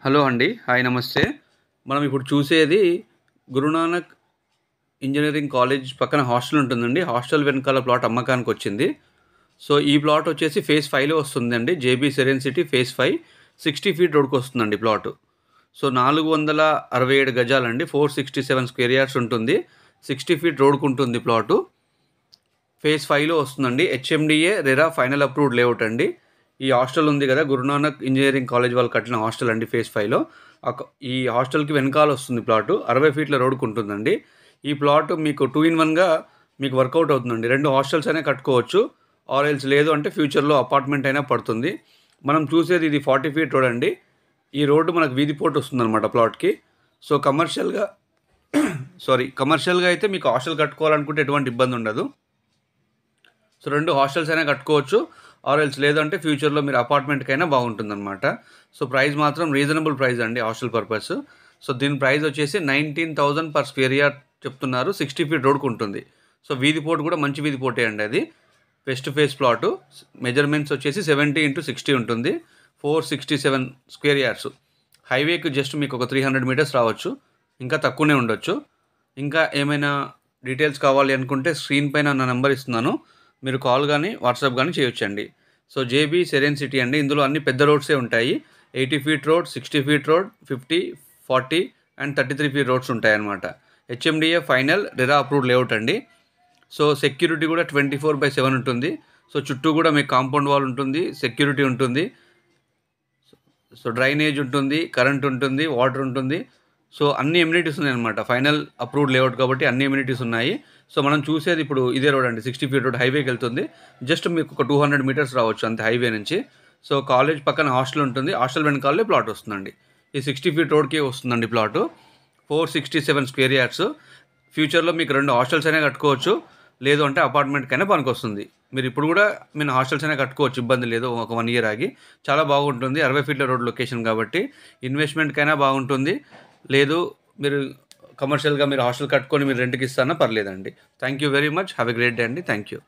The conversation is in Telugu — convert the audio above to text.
హలో అండి. హాయ్ నమస్తే. మనం ఇప్పుడు చూసేది గురునానక్ ఇంజినీరింగ్ కాలేజ్ పక్కన హాస్టల్ ఉంటుందండి. హాస్టల్ వెనకాల ప్లాట్ అమ్మకానికొచ్చింది. సో, ఈ ప్లాట్ వచ్చేసి ఫేజ్ 5లో వస్తుందండి. JB serene city phase 5 60 feet రోడ్‌కొస్తుందండి ప్లాటు. సో, 467 గజాలండి. 467 స్క్వేర్ యార్డ్స్ ఉంటుంది. 60 ఫీట్ రోడ్‌కుంటుంది ప్లాటు. ఫేజ్ 5లో వస్తుందండి. HMDA RERA final approved layout అండి. ఈ హాస్టల్ ఉంది కదా! గురునానక్ ఇంజినీరింగ్ కాలేజ్ వాళ్ళు కట్టిన హాస్టల్ అండి ఫేజ్ 5లో. ఈ హాస్టల్‌కి వెనకాల వస్తుంది ప్లాటు. 60 ఫీట్ల రోడ్‌కుంటుందండి. ఈ ప్లాట్ మీకు 2 ఇన్ 1గా మీకు వర్కౌట్ అవుతుందండి. 2 హాస్టల్స్ అయినా కట్టుకోవచ్చు. ఆర్ ఎల్స్ లేదు అంటే ఫ్యూచర్‌లో అపార్ట్మెంట్ అయినా పడుతుంది. మనం చూసేది ఇది 40 ఫీట్ రోడ్ అండి. ఈ రోడ్డు మనకు వీధి పోర్ట్ వస్తుందన్నమాట ప్లాట్‌కి. సో, కమర్షియల్‌గా అయితే మీకు హాస్టల్ కట్టుకోవాలనుకుంటే ఎటువంటి ఇబ్బంది ఉండదు. సో, 2 హాస్టల్స్ అయినా కట్టుకోవచ్చు. ఆర్ ఎల్స్ లేదంటే ఫ్యూచర్‌లో మీరు అపార్ట్మెంట్‌కైనా బాగుంటుందన్నమాట. సో, ప్రైస్ మాత్రం రీజనబుల్ ప్రైస్ అండి హాస్టల్ పర్పస్. సో, దీని ప్రైస్ వచ్చేసి 19,000 పర్ స్క్వేర్ యార్డ్ చెప్తున్నారు. 60 ఫీట్ రోడ్‌కుంటుంది. సో, వీధి పోర్ట్ కూడా మంచి వీధి పోర్టే అండి అది. West face plot. మెజర్‌మెంట్స్ వచ్చేసి 70x60 ఉంటుంది. 467 స్క్వేర్ యార్డ్స్. హైవేకి జస్ట్ మీకు ఒక 300 మీటర్స్ రావచ్చు. ఇంకా తక్కువనే ఉండొచ్చు. ఇంకా ఏమైనా డీటెయిల్స్ కావాలి అనుకుంటే స్క్రీన్ పైన నా నంబర్ ఇస్తున్నాను. మీరు కాల్ గానీ, వాట్సాప్ గానీ చేయొచ్చండి. సో, జేబీ సెరెన్ సిటీ అండి. ఇందులో అన్ని పెద్ద రోడ్సే ఉంటాయి. 80 feet road, 60 feet road, 50, 40 and 33 feet roads ఉంటాయన్నమాట. HMDA final RERA approved layout అండి. సో, సెక్యూరిటీ కూడా 24/7 ఉంటుంది. సో, చుట్టూ కూడా మీకు కాంపౌండ్ వాల్ ఉంటుంది. సెక్యూరిటీ ఉంటుంది. సో, డ్రైనేజ్ ఉంటుంది, కరెంట్ ఉంటుంది, వాటర్ ఉంటుంది. సో, అన్ని ఎమ్యూనిటీస్ ఉన్నాయన్నమాట. ఫైనల్ అప్రూవ్డ్ లేఅవుట్ కాబట్టి అన్ని ఎమ్యూనిటీస్ ఉన్నాయి. సో, మనం చూసేది ఇప్పుడు ఇదే రోడ్ అండి. 60 ఫీట్ రోడ్ హైవేకెళ్తుంది. జస్ట్ మీకు ఒక 200 మీటర్స్ రావచ్చు అంతే హైవే నుంచి. సో, కాలేజ్ పక్కన హాస్టల్ ఉంటుంది. హాస్టల్ వెనకాలే ప్లాట్ వస్తుందండి. ఈ 60 ఫీట్ రోడ్‌కే వస్తుందండి ప్లాటు. 467 square yards. ఫ్యూచర్‌లో మీకు 2 హాస్టల్స్ అయినా కట్టుకోవచ్చు. లేదు అంటే అపార్ట్మెంట్‌కైనా పనికొస్తుంది. మీరు ఇప్పుడు కూడా హాస్టల్స్ అయినా కట్టుకోవచ్చు. ఇబ్బంది లేదు. ఒక 1 ఇయర్ ఆగి. చాలా బాగుంటుంది. 60 ఫీట్ల రోడ్ లొకేషన్ కాబట్టి ఇన్వెస్ట్‌మెంట్‌కైనా బాగుంటుంది. లేదు మీరు కమర్షియల్‌గా మీరు హాస్టల్ కట్టుకొని మీరు రెంట్‌కి ఇస్తానా పర్లేదండి. Thank you very much. Have a great day అండి. Thank you.